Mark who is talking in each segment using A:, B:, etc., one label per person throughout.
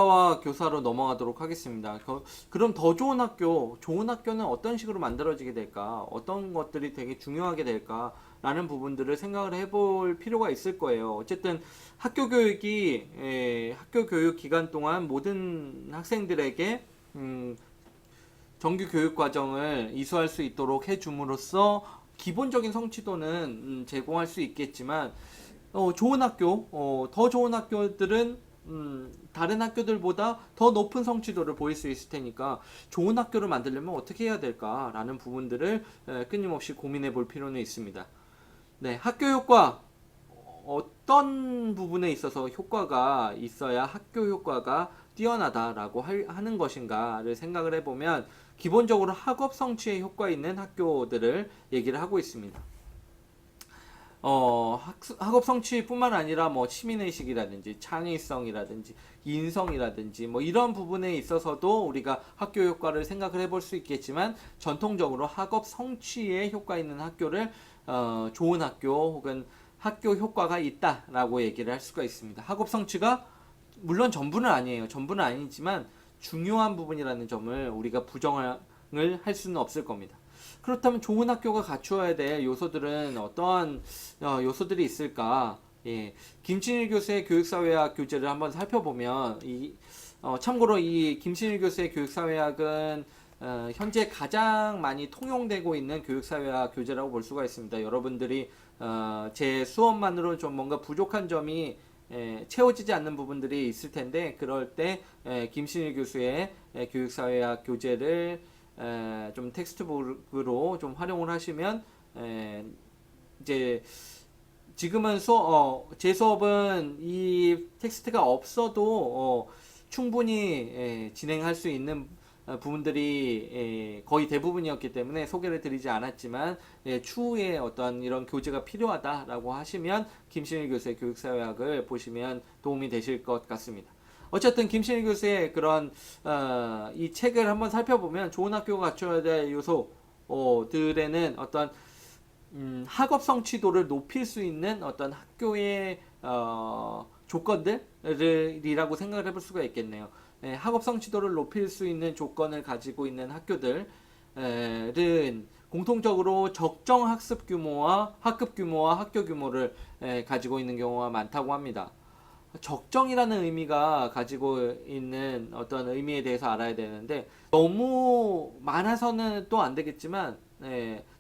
A: 와 교사로 넘어가도록 하겠습니다. 그럼 더 좋은 학교는 어떤 식으로 만들어지게 될까? 어떤 것들이 되게 중요하게 될까? 라는 부분들을 생각을 해볼 필요가 있을 거예요. 어쨌든 학교 교육 기간 동안 모든 학생들에게 정규 교육 과정을 이수할 수 있도록 해줌으로써 기본적인 성취도는 제공할 수 있겠지만 더 좋은 학교들은 다른 학교들보다 더 높은 성취도를 보일 수 있을 테니까 좋은 학교를 만들려면 어떻게 해야 될까라는 부분들을 끊임없이 고민해 볼 필요는 있습니다. 네, 학교 효과 어떤 부분에 있어서 효과가 있어야 학교 효과가 뛰어나다라고 하는 것인가를 생각을 해보면 기본적으로 학업 성취에 효과 있는 학교들을 얘기를 하고 있습니다. 학업 성취뿐만 아니라 뭐 시민의식이라든지 창의성이라든지 인성이라든지 뭐 이런 부분에 있어서도 우리가 학교 효과를 생각을 해볼 수 있겠지만 전통적으로 학업 성취에 효과 있는 학교를 좋은 학교 혹은 학교 효과가 있다라고 얘기를 할 수가 있습니다. 학업 성취가 물론 전부는 아니에요. 전부는 아니지만 중요한 부분이라는 점을 우리가 부정을 할 수는 없을 겁니다. 그렇다면 좋은 학교가 갖추어야 될 요소들은 어떠한 요소들이 있을까? 예, 김신일 교수의 교육사회학 교재를 한번 살펴보면 참고로 이 김신일 교수의 교육사회학은 현재 가장 많이 통용되고 있는 교육사회학 교재라고 볼 수가 있습니다. 여러분들이 제 수업만으로 좀 뭔가 부족한 점이 채워지지 않는 부분들이 있을 텐데 그럴 때 김신일 교수의 교육사회학 교재를 좀 텍스트북으로 좀 활용을 하시면 이제 지금은 제 수업은 이 텍스트가 없어도 충분히 진행할 수 있는 부분들이 거의 대부분이었기 때문에 소개를 드리지 않았지만 추후에 어떤 이런 교재가 필요하다라고 하시면 김신일 교수의 교육사회학을 보시면 도움이 되실 것 같습니다. 어쨌든 김신일 교수의 그런 이 책을 한번 살펴보면 좋은 학교가 갖춰야 될 요소들에는 어떤 학업 성취도를 높일 수 있는 어떤 학교의 조건들이라고 생각을 해볼 수가 있겠네요. 학업 성취도를 높일 수 있는 조건을 가지고 있는 학교들은 공통적으로 적정 학습 규모와 학급 규모와 학교 규모를 가지고 있는 경우가 많다고 합니다. 적정이라는 의미가 가지고 있는 어떤 의미에 대해서 알아야 되는데 너무 많아서는 또 안 되겠지만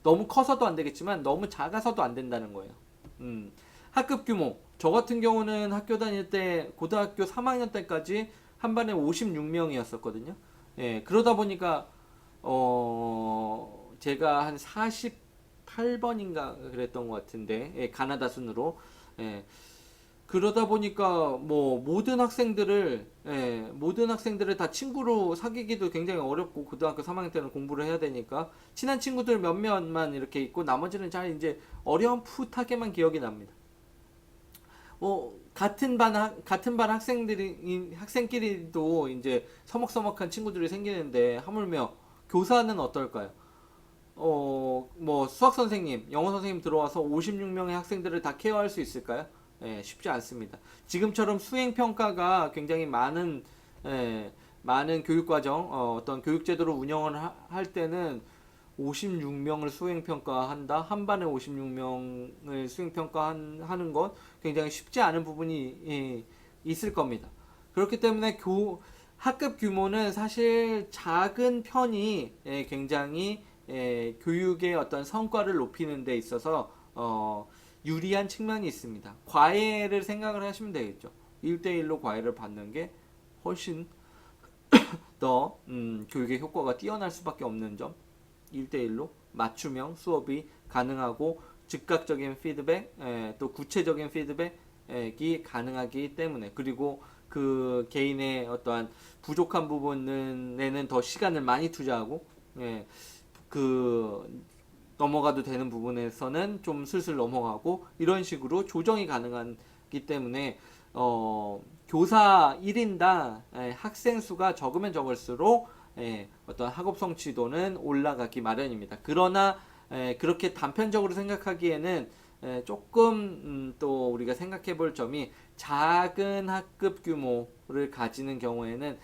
A: 너무 커서도 안 되겠지만 너무 작아서도 안 된다는 거예요. 학급 규모 저 같은 경우는 학교 다닐 때 고등학교 3학년 때까지 한 반에 56명이었었거든요. 그러다 보니까 제가 한 48번인가 그랬던 것 같은데 가나다 순으로 그러다 보니까 뭐 모든 학생들을 다 친구로 사귀기도 굉장히 어렵고 고등학교 3학년 때는 공부를 해야 되니까 친한 친구들 몇몇만 이렇게 있고 나머지는 잘 이제 어렴풋하게만 기억이 납니다. 같은 반 학생끼리도 이제 서먹서먹한 친구들이 생기는데 하물며 교사는 어떨까요? 뭐 수학 선생님, 영어 선생님 들어와서 56명의 학생들을 다 케어할 수 있을까요? 쉽지 않습니다. 지금처럼 수행 평가가 굉장히 많은 교육과정, 어떤 교육제도를 운영을 할 때는 56명을 수행평가한다. 한 반에 56명을 수행평가하는 것 굉장히 쉽지 않은 부분이 있을 겁니다. 그렇기 때문에 학급 규모는 사실 작은 편이 굉장히 교육의 어떤 성과를 높이는 데 있어서 유리한 측면이 있습니다. 과외를 생각을 하시면 되겠죠. 1대1로 과외를 받는 게 훨씬 더 교육의 효과가 뛰어날 수밖에 없는 점. 1대1로 맞춤형 수업이 가능하고 즉각적인 피드백, 또 구체적인 피드백이 가능하기 때문에 그리고 그 개인의 어떠한 부족한 부분에는 더 시간을 많이 투자하고 그 넘어가도 되는 부분에서는 좀 슬슬 넘어가고 이런 식으로 조정이 가능하기 때문에 교사 1인당 학생 수가 적으면 적을수록 어떤 학업 성취도는 올라가기 마련입니다. 그러나 그렇게 단편적으로 생각하기에는 조금 또 우리가 생각해 볼 점이 작은 학급 규모를 가지는 경우에는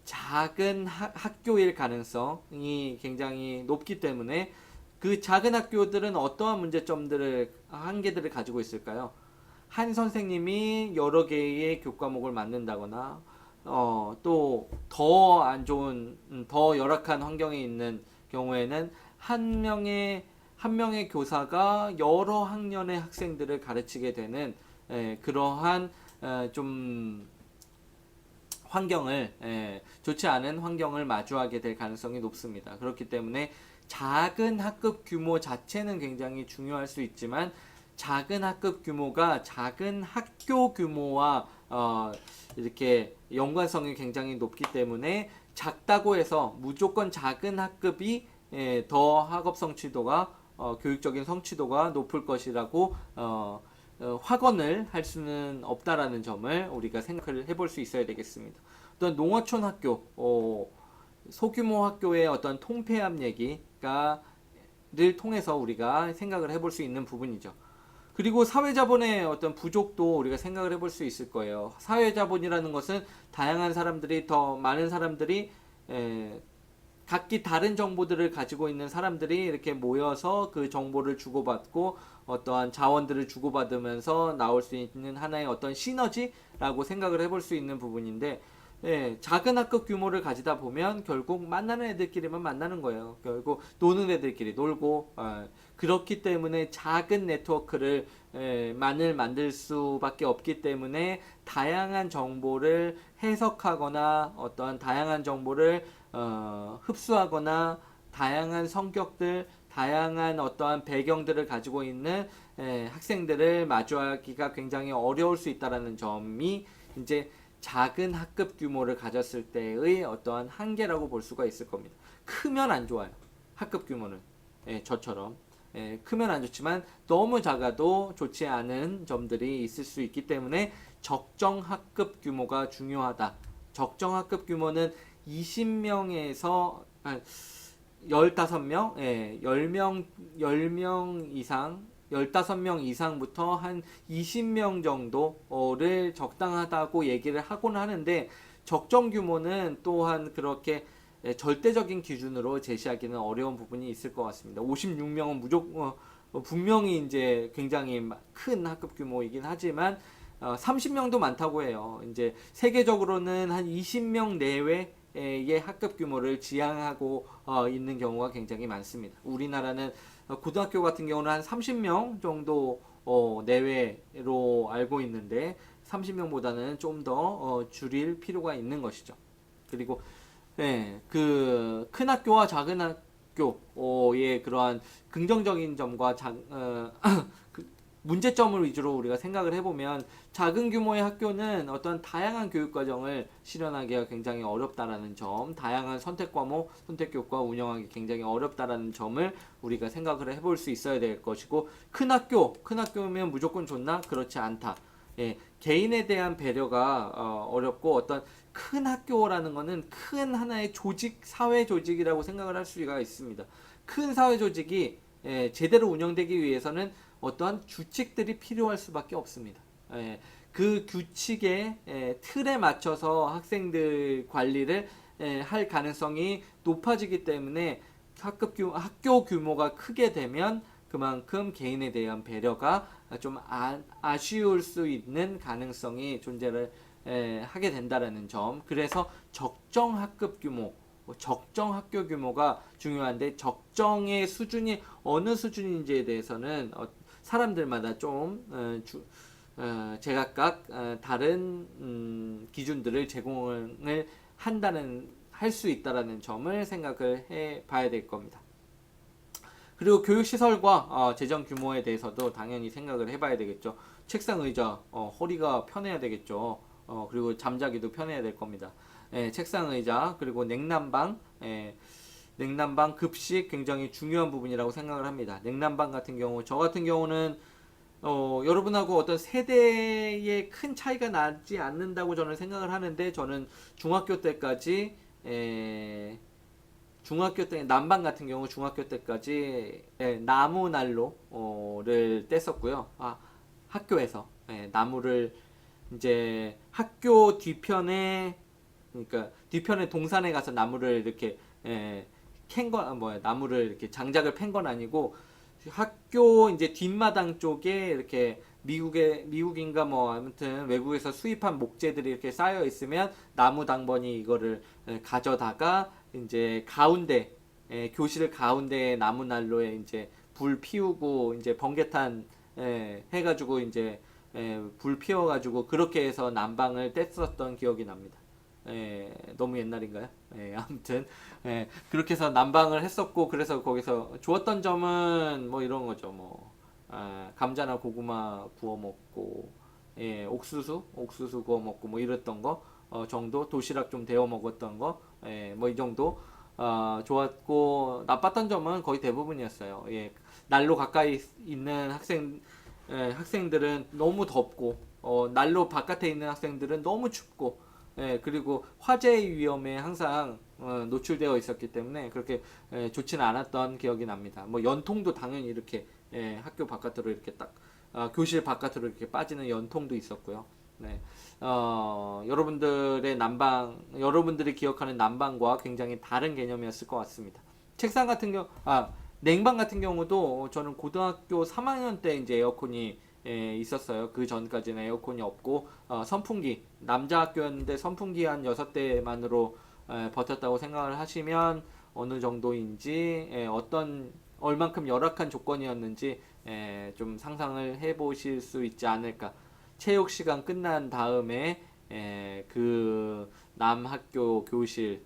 A: 작은 학교일 가능성이 굉장히 높기 때문에 그 작은 학교들은 어떠한 문제점들을 한계들을 가지고 있을까요? 한 선생님이 여러 개의 교과목을 맡는다거나 또 더 안 좋은 더 열악한 환경에 있는 경우에는 한 명의 교사가 여러 학년의 학생들을 가르치게 되는 그러한 좀 환경을 좋지 않은 환경을 마주하게 될 가능성이 높습니다. 그렇기 때문에 작은 학급 규모 자체는 굉장히 중요할 수 있지만 작은 학급 규모가 작은 학교 규모와 이렇게 연관성이 굉장히 높기 때문에 작다고 해서 무조건 작은 학급이 더 학업 성취도가 교육적인 성취도가 높을 것이라고 확언을 할 수는 없다라는 점을 우리가 생각을 해볼 수 있어야 되겠습니다. 어떤 농어촌 학교, 소규모 학교의 어떤 통폐합 얘기를 통해서 우리가 생각을 해볼 수 있는 부분이죠. 그리고 사회자본의 어떤 부족도 우리가 생각을 해볼 수 있을 거예요. 사회자본이라는 것은 다양한 사람들이 더 많은 사람들이 각기 다른 정보들을 가지고 있는 사람들이 이렇게 모여서 그 정보를 주고받고 어떠한 자원들을 주고받으면서 나올 수 있는 하나의 어떤 시너지라고 생각을 해볼 수 있는 부분인데 작은 학급 규모를 가지다 보면 결국 만나는 애들끼리만 만나는 거예요. 결국 노는 애들끼리 놀고 그렇기 때문에 작은 네트워크를 만을 만들 수밖에 없기 때문에 다양한 정보를 해석하거나 어떠한 다양한 정보를 흡수하거나 다양한 성격들, 다양한 어떠한 배경들을 가지고 있는 학생들을 마주하기가 굉장히 어려울 수 있다는 점이 이제 작은 학급 규모를 가졌을 때의 어떠한 한계라고 볼 수가 있을 겁니다. 크면 안 좋아요. 학급 규모는 저처럼 크면 안 좋지만 너무 작아도 좋지 않은 점들이 있을 수 있기 때문에 적정 학급 규모가 중요하다. 적정 학급 규모는 20명에서 15명, 10명 이상 15명 이상부터 한 20명 정도를 적당하다고 얘기를 하곤 하는데 적정 규모는 또한 그렇게 절대적인 기준으로 제시하기는 어려운 부분이 있을 것 같습니다. 56명은 무조건 분명히 이제 굉장히 큰 학급 규모이긴 하지만 30명도 많다고 해요. 이제 세계적으로는 한 20명 내외의 학급 규모를 지향하고 있는 경우가 굉장히 많습니다. 우리나라는 고등학교 같은 경우는 한 30명 정도 내외로 알고 있는데 30명보다는 좀 더 줄일 필요가 있는 것이죠. 그리고 그 큰 학교와 작은 학교의 그러한 긍정적인 점과 문제점을 위주로 우리가 생각을 해보면 작은 규모의 학교는 어떤 다양한 교육 과정을 실현하기가 굉장히 어렵다라는 점, 다양한 선택 과목, 선택 교과 운영하기 굉장히 어렵다라는 점을 우리가 생각을 해볼 수 있어야 될 것이고 큰 학교면 무조건 좋나? 그렇지 않다. 개인에 대한 배려가 어렵고 어떤 큰 학교라는 것은 큰 하나의 조직, 사회 조직이라고 생각을 할 수가 있습니다. 큰 사회 조직이 제대로 운영되기 위해서는 어떠한 규칙들이 필요할 수밖에 없습니다. 그 규칙의 틀에 맞춰서 학생들 관리를 할 가능성이 높아지기 때문에 학교 규모가 크게 되면 그만큼 개인에 대한 배려가 좀 아쉬울 수 있는 가능성이 존재를 하게 된다라는 점. 그래서 적정 학급 규모, 적정 학교 규모가 중요한데 적정의 수준이 어느 수준인지에 대해서는 사람들마다 좀 제각각 다른 기준들을 제공을 할 수 있다라는 점을 생각을 해 봐야 될 겁니다. 그리고 교육시설과 재정 규모에 대해서도 당연히 생각을 해봐야 되겠죠. 책상 의자, 허리가 편해야 되겠죠. 그리고 잠자기도 편해야 될 겁니다. 책상 의자, 그리고 냉난방, 냉난방, 급식 굉장히 중요한 부분이라고 생각을 합니다. 냉난방 같은 경우, 저 같은 경우는 여러분하고 어떤 세대의 큰 차이가 나지 않는다고 저는 생각을 하는데 저는 중학교 때까지 난방 같은 경우 중학교 때까지 나무 난로를 뗐었고요. 학교에서 이제 학교 뒤편에, 그러니까 뒤편에 동산에 가서 나무를 이렇게 캔거 뭐야, 나무를 이렇게 장작을 팬 건 아니고 학교 이제 뒷마당 쪽에 이렇게 미국인가 뭐 아무튼 외국에서 수입한 목재들이 이렇게 쌓여 있으면 나무 당번이 이거를 가져다가 이제 가운데, 교실 가운데 나무 난로에 이제 불 피우고 이제 번개탄 해가지고 이제 불 피워가지고 그렇게 해서 난방을 뗐었던 기억이 납니다. 너무 옛날인가요? 아무튼 그렇게 해서 난방을 했었고, 그래서 거기서 좋았던 점은 뭐 이런 거죠. 뭐 감자나 고구마 구워 먹고, 옥수수 구워 먹고 뭐 이랬던 거 정도, 도시락 좀 데워 먹었던 거, 뭐 이 정도 좋았고, 나빴던 점은 거의 대부분이었어요. 난로 가까이 있는 학생들은 너무 덥고, 난로 바깥에 있는 학생들은 너무 춥고, 그리고 화재의 위험에 항상 노출되어 있었기 때문에 그렇게 좋지는 않았던 기억이 납니다. 뭐 연통도 당연히 이렇게 학교 바깥으로 이렇게 딱 교실 바깥으로 이렇게 빠지는 연통도 있었고요. 네. 여러분들이 기억하는 난방과 굉장히 다른 개념이었을 것 같습니다. 책상 같은 냉방 같은 경우도 저는 고등학교 3학년 때 이제 에어컨이 있었어요. 그 전까지는 에어컨이 없고 선풍기, 남자 학교였는데 선풍기 한 6대만으로 버텼다고 생각을 하시면 어느 정도인지, 얼만큼 열악한 조건이었는지 좀 상상을 해보실 수 있지 않을까. 체육 시간 끝난 다음에 그 남학교 교실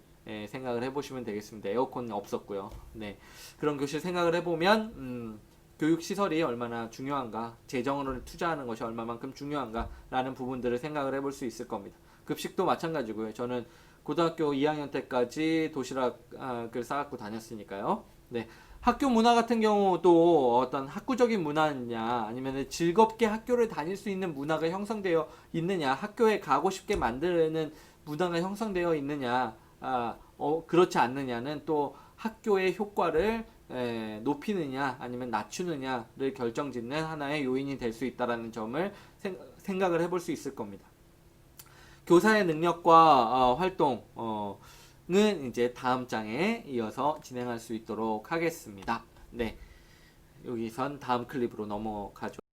A: 생각을 해보시면 되겠습니다. 에어컨이 없었고요. 네, 그런 교실 생각을 해보면 교육 시설이 얼마나 중요한가, 재정을 투자하는 것이 얼마만큼 중요한가라는 부분들을 생각을 해볼 수 있을 겁니다. 급식도 마찬가지고요. 저는 고등학교 2학년 때까지 도시락을 싸갖고 다녔으니까요. 네. 학교 문화 같은 경우도 어떤 학구적인 문화냐, 아니면 즐겁게 학교를 다닐 수 있는 문화가 형성되어 있느냐, 학교에 가고 싶게 만드는 문화가 형성되어 있느냐, 그렇지 않느냐는 또 학교의 효과를 높이느냐 아니면 낮추느냐를 결정짓는 하나의 요인이 될 수 있다라는 점을 생각을 해볼 수 있을 겁니다. 교사의 능력과 활동은 이제 다음 장에 이어서 진행할 수 있도록 하겠습니다. 네, 여기선 다음 클립으로 넘어가죠.